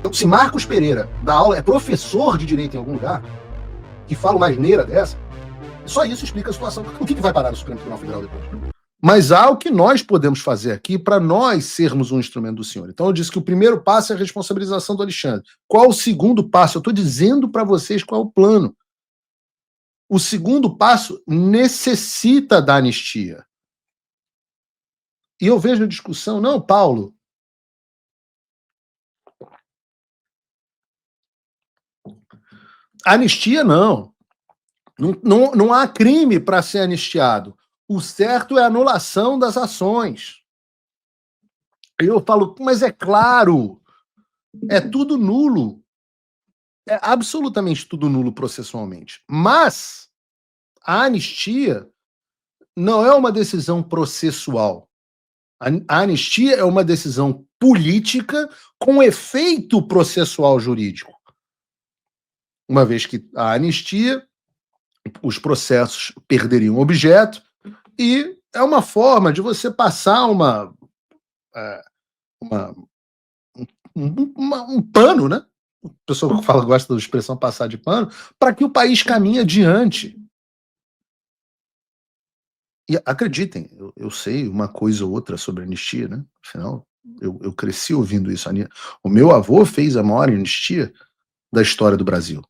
Então, se Marcos Pereira dá aula, é professor de direito em algum lugar, que fala uma asneira dessa, só isso explica a situação. O que vai parar no Supremo Tribunal Federal depois? Mas há o que nós podemos fazer aqui para nós sermos um instrumento do senhor. Então eu disse que o primeiro passo é a responsabilização do Alexandre. Qual o segundo passo? Eu estou dizendo para vocês qual é o plano. O segundo passo necessita da anistia. E eu vejo a discussão, não, Paulo, anistia não. Não há crime para ser anistiado. O certo é a anulação das ações. Eu falo, mas é claro, é tudo nulo. É absolutamente tudo nulo processualmente. Mas a anistia não é uma decisão processual. A anistia é uma decisão política com efeito processual jurídico. Uma vez que a anistia, os processos perderiam objeto e é uma forma de você passar um pano, né? A pessoa que fala, gosta da expressão passar de pano, para que o país caminhe adiante. E acreditem, eu sei uma coisa ou outra sobre anistia, né? Afinal, eu cresci ouvindo isso. O meu avô fez a maior anistia da história do Brasil.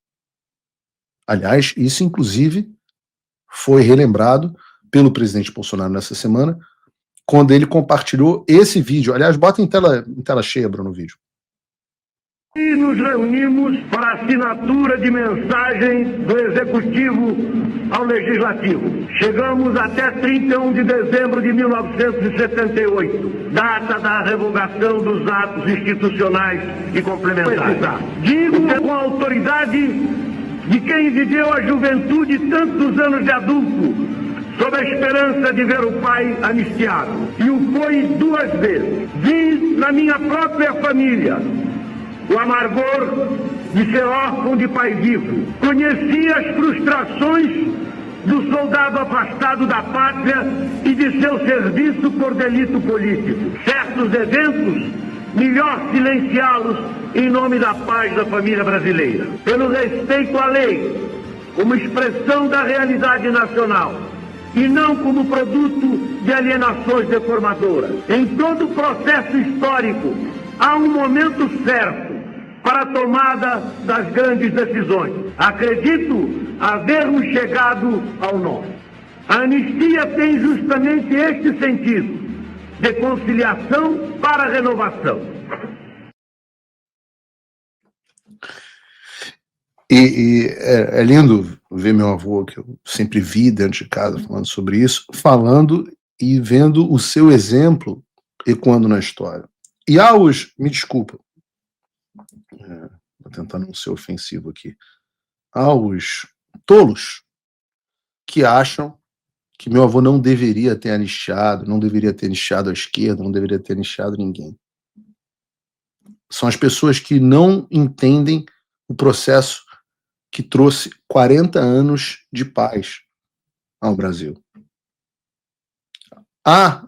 Aliás, isso inclusive foi relembrado pelo presidente Bolsonaro nessa semana, quando ele compartilhou esse vídeo. Aliás, bota em tela cheia, Bruno, o vídeo. E nos reunimos para assinatura de mensagens do Executivo ao Legislativo. Chegamos até 31 de dezembro de 1978, data da revogação dos atos institucionais e complementares. Digo com a autoridade de quem viveu a juventude tantos anos de adulto, sob a esperança de ver o pai anistiado. E o foi 2 vezes. Vi na minha própria família o amargor de ser órfão de pai vivo. Conheci as frustrações do soldado afastado da pátria e de seu serviço por delito político. Certos eventos, melhor silenciá-los em nome da paz da família brasileira. Pelo respeito à lei, como expressão da realidade nacional, e não como produto de alienações deformadoras. Em todo o processo histórico, há um momento certo para a tomada das grandes decisões. Acredito havermos chegado ao nosso. A anistia tem justamente este sentido, de conciliação para renovação. É lindo ver meu avô, que eu sempre vi dentro de casa falando sobre isso, falando e vendo o seu exemplo ecoando na história. E me desculpa, vou tentar não ser ofensivo aqui, aos tolos que acham que meu avô não deveria ter anistiado, não deveria ter anistiado a esquerda, não deveria ter anistiado ninguém. São as pessoas que não entendem o processo que trouxe 40 anos de paz ao Brasil.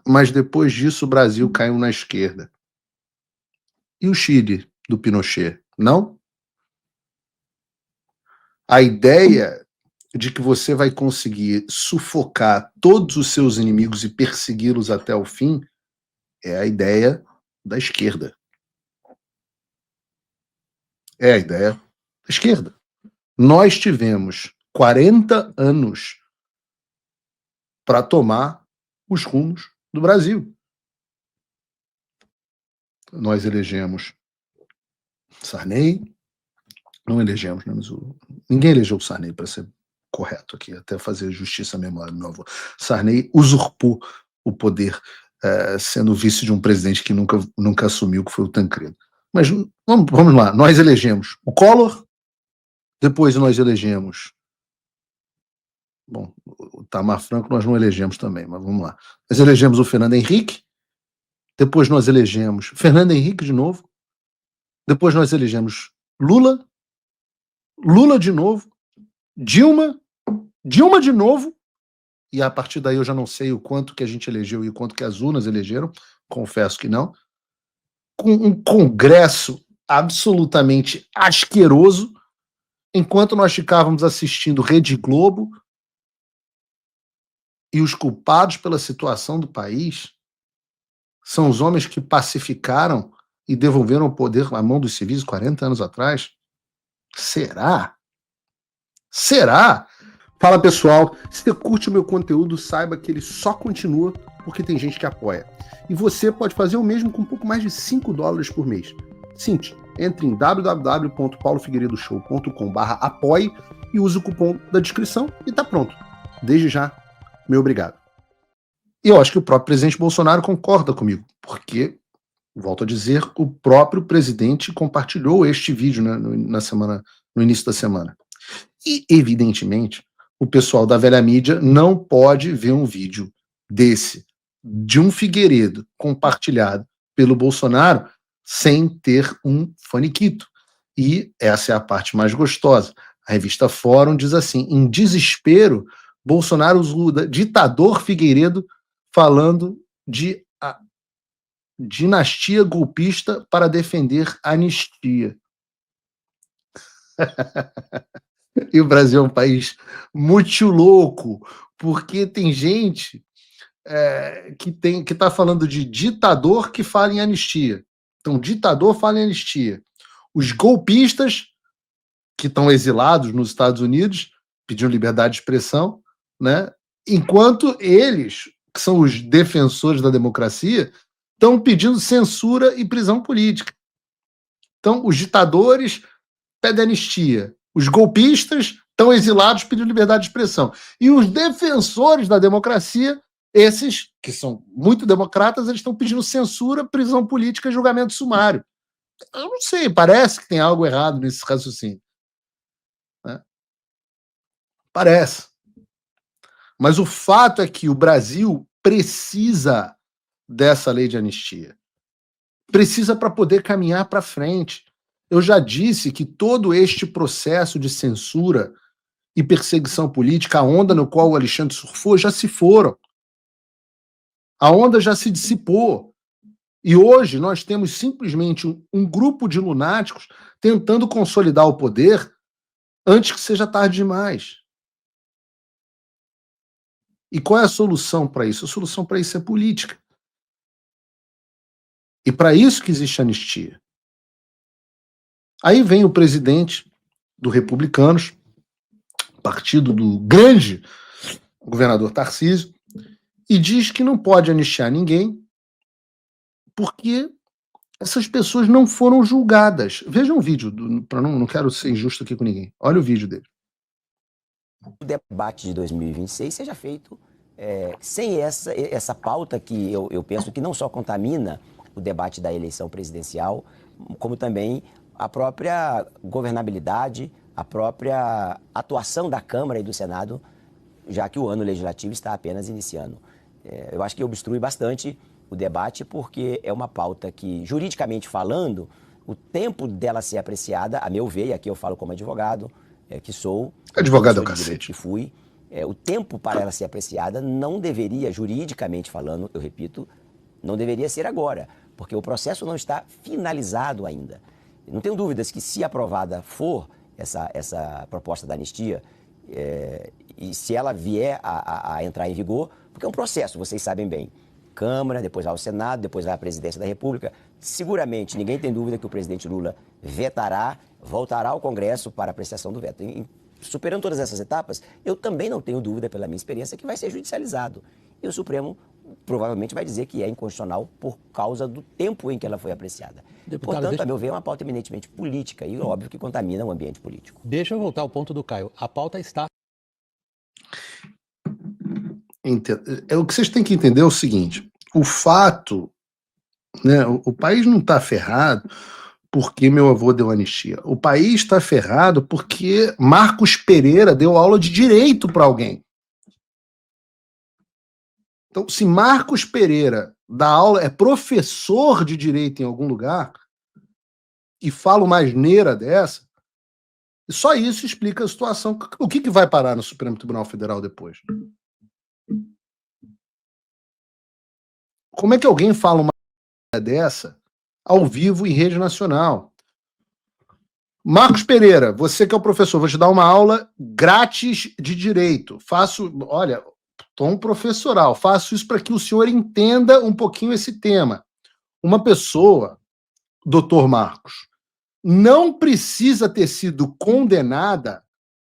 Mas depois disso o Brasil caiu na esquerda. E o Chile, do Pinochet? Não? A ideia de que você vai conseguir sufocar todos os seus inimigos e persegui-los até o fim é a ideia da esquerda. É a ideia da esquerda. Nós tivemos 40 anos para tomar os rumos do Brasil. Nós elegemos Sarney, não elegemos, né, mas ninguém elegeu o Sarney, para ser correto aqui, até fazer justiça à memória do meu avô. Sarney usurpou o poder, sendo vice de um presidente que nunca assumiu, que foi o Tancredo. Mas vamos lá, nós elegemos o Collor, depois nós elegemos, bom, o Tamar Franco nós não elegemos também, mas vamos lá. Nós elegemos o Fernando Henrique, depois nós elegemos Fernando Henrique de novo, depois nós elegemos Lula de novo, Dilma de novo, e a partir daí eu já não sei o quanto que a gente elegeu e o quanto que as urnas elegeram, confesso que não, com um congresso absolutamente asqueroso, enquanto nós ficávamos assistindo Rede Globo e os culpados pela situação do país são os homens que pacificaram e devolveram o poder à mão dos civis 40 anos atrás? Será? Será? Fala, pessoal, se você curte o meu conteúdo, saiba que ele só continua porque tem gente que apoia. E você pode fazer o mesmo com um pouco mais de $5 por mês. Simples, entre em www.paulofigueiredoshow.com/apoie e use o cupom da descrição e tá pronto. Desde já, meu obrigado. E eu acho que o próprio presidente Bolsonaro concorda comigo, porque, volto a dizer, o próprio presidente compartilhou este vídeo, né, no início da semana. E, evidentemente, o pessoal da velha mídia não pode ver um vídeo desse, de um Figueiredo compartilhado pelo Bolsonaro, sem ter um faniquito. E essa é a parte mais gostosa. A revista Fórum diz assim: em desespero, Bolsonaro usa ditador Figueiredo falando de dinastia golpista para defender a anistia. E o Brasil é um país muito louco, porque tem gente que está falando de ditador que fala em anistia. Então, ditador fala em anistia. Os golpistas que estão exilados nos Estados Unidos pedindo liberdade de expressão, né? Enquanto eles, que são os defensores da democracia, estão pedindo censura e prisão política. Então, os ditadores pedem anistia. Os golpistas estão exilados pedindo liberdade de expressão. E os defensores da democracia, esses que são muito democratas, eles estão pedindo censura, prisão política e julgamento sumário. Eu não sei, parece que tem algo errado nesse raciocínio. Né? Parece. Mas o fato é que o Brasil precisa dessa lei de anistia. Precisa para poder caminhar para frente. Eu já disse que todo este processo de censura e perseguição política, a onda no qual o Alexandre surfou, já se foram. A onda já se dissipou. E hoje nós temos simplesmente um grupo de lunáticos tentando consolidar o poder antes que seja tarde demais. E qual é a solução para isso? A solução para isso é política. E para isso que existe anistia. Aí vem o presidente do Republicanos, partido do grande governador Tarcísio, e diz que não pode anistiar ninguém porque essas pessoas não foram julgadas. Vejam o vídeo, não quero ser injusto aqui com ninguém. Olha o vídeo dele. O debate de 2026 seja feito sem essa pauta que eu penso que não só contamina o debate da eleição presidencial, como também a própria governabilidade, a própria atuação da Câmara e do Senado, já que o ano legislativo está apenas iniciando. Eu acho que obstrui bastante o debate porque é uma pauta que, juridicamente falando, o tempo dela ser apreciada, a meu ver, e aqui eu falo como advogado, que sou... Advogado é o cacete. Que fui. O tempo para ela ser apreciada não deveria, juridicamente falando, eu repito, não deveria ser agora, porque o processo não está finalizado ainda. Não tenho dúvidas que, se aprovada for essa proposta da anistia, e se ela vier a entrar em vigor, porque é um processo, vocês sabem bem, Câmara, depois vai ao Senado, depois vai à Presidência da República, seguramente, ninguém tem dúvida que o presidente Lula vetará, voltará ao Congresso para apreciação do veto. Superando todas essas etapas, eu também não tenho dúvida, pela minha experiência, que vai ser judicializado. E o Supremo provavelmente vai dizer que é inconstitucional por causa do tempo em que ela foi apreciada. Deputado, portanto, a meu ver, é uma pauta eminentemente política e, óbvio, que contamina o ambiente político. Deixa eu voltar ao ponto do Caio. A pauta está... O que vocês têm que entender é o seguinte: o fato, né, o país não está ferrado porque meu avô deu anistia. O país está ferrado porque Marcos Pereira deu aula de direito para alguém. Então, se Marcos Pereira dá aula, é professor de direito em algum lugar, e fala uma asneira dessa, só isso explica a situação. O que vai parar no Supremo Tribunal Federal depois? Como é que alguém fala uma dessa ao vivo em rede nacional? Marcos Pereira, você que é o professor, vou te dar uma aula grátis de direito. Olha, tom professoral, faço isso para que o senhor entenda um pouquinho esse tema. Uma pessoa, doutor Marcos, não precisa ter sido condenada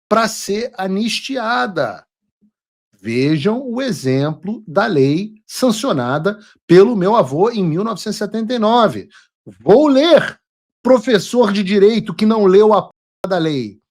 para ser anistiada. Vejam o exemplo da lei sancionada pelo meu avô em 1979. Vou ler, professor de direito que não leu a da lei.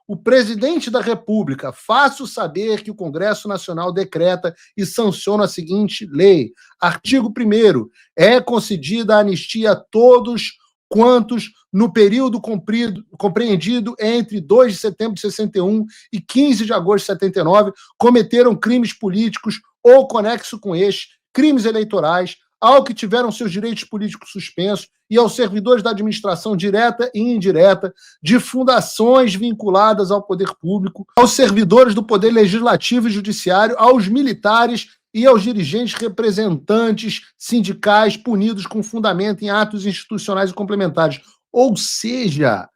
O presidente da República, faço saber que o Congresso Nacional decreta e sanciona a seguinte lei. Artigo 1º. É concedida a anistia a todos quantos, no período compreendido entre 2 de setembro de 61 e 15 de agosto de 79, cometeram crimes políticos ou conexo com estes, crimes eleitorais, ao que tiveram seus direitos políticos suspensos e aos servidores da administração direta e indireta, de fundações vinculadas ao poder público, aos servidores do poder legislativo e judiciário, aos militares e aos dirigentes representantes sindicais punidos com fundamento em atos institucionais e complementares. Ou seja,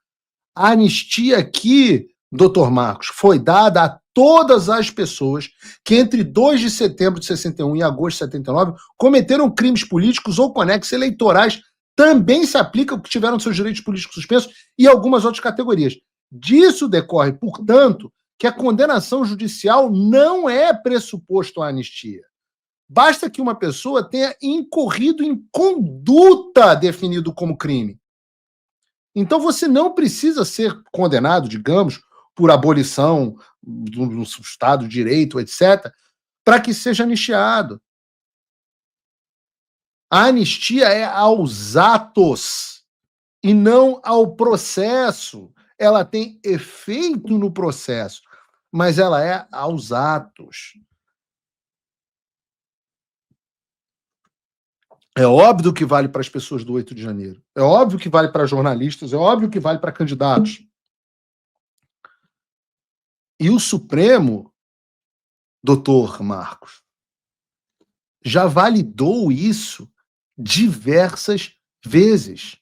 a anistia aqui, doutor Marcos, foi dada a todas as pessoas que entre 2 de setembro de 61 e agosto de 79 cometeram crimes políticos ou conexos eleitorais. Também se aplica o que tiveram seus direitos políticos suspensos e algumas outras categorias. Disso decorre, portanto, que a condenação judicial não é pressuposto à anistia. Basta que uma pessoa tenha incorrido em conduta definido como crime. Então você não precisa ser condenado, digamos, por abolição do Estado de Direito, etc., para que seja anistiado. A anistia é aos atos e não ao processo. Ela tem efeito no processo, mas ela é aos atos. É óbvio que vale para as pessoas do 8 de janeiro. É óbvio que vale para jornalistas, é óbvio que vale para candidatos. E o Supremo, doutor Marcos, já validou isso diversas vezes.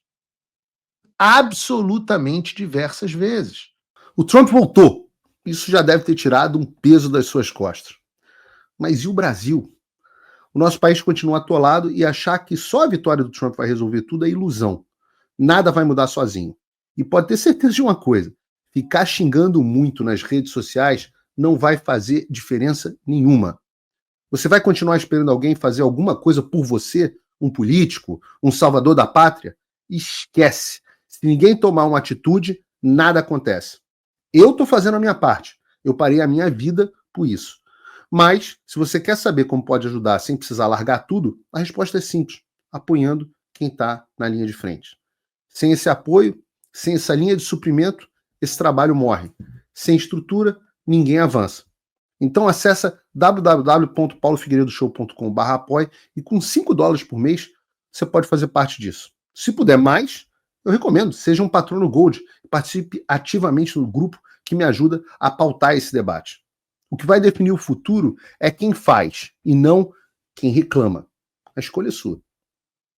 Absolutamente diversas vezes. O Trump voltou. Isso já deve ter tirado um peso das suas costas. Mas e o Brasil? O nosso país continua atolado e achar que só a vitória do Trump vai resolver tudo é ilusão. Nada vai mudar sozinho. E pode ter certeza de uma coisa: ficar xingando muito nas redes sociais não vai fazer diferença nenhuma. Você vai continuar esperando alguém fazer alguma coisa por você, um político, um salvador da pátria? Esquece. Se ninguém tomar uma atitude, nada acontece. Eu estou fazendo a minha parte. Eu parei a minha vida por isso. Mas, se você quer saber como pode ajudar sem precisar largar tudo, a resposta é simples: apoiando quem está na linha de frente. Sem esse apoio, sem essa linha de suprimento, esse trabalho morre. Sem estrutura, ninguém avança. Então acessa www.paulofigueiredoshow.com/apoie e com $5 por mês você pode fazer parte disso. Se puder mais, eu recomendo, seja um patrono Gold, participe ativamente no grupo que me ajuda a pautar esse debate. O que vai definir o futuro é quem faz e não quem reclama. A escolha é sua.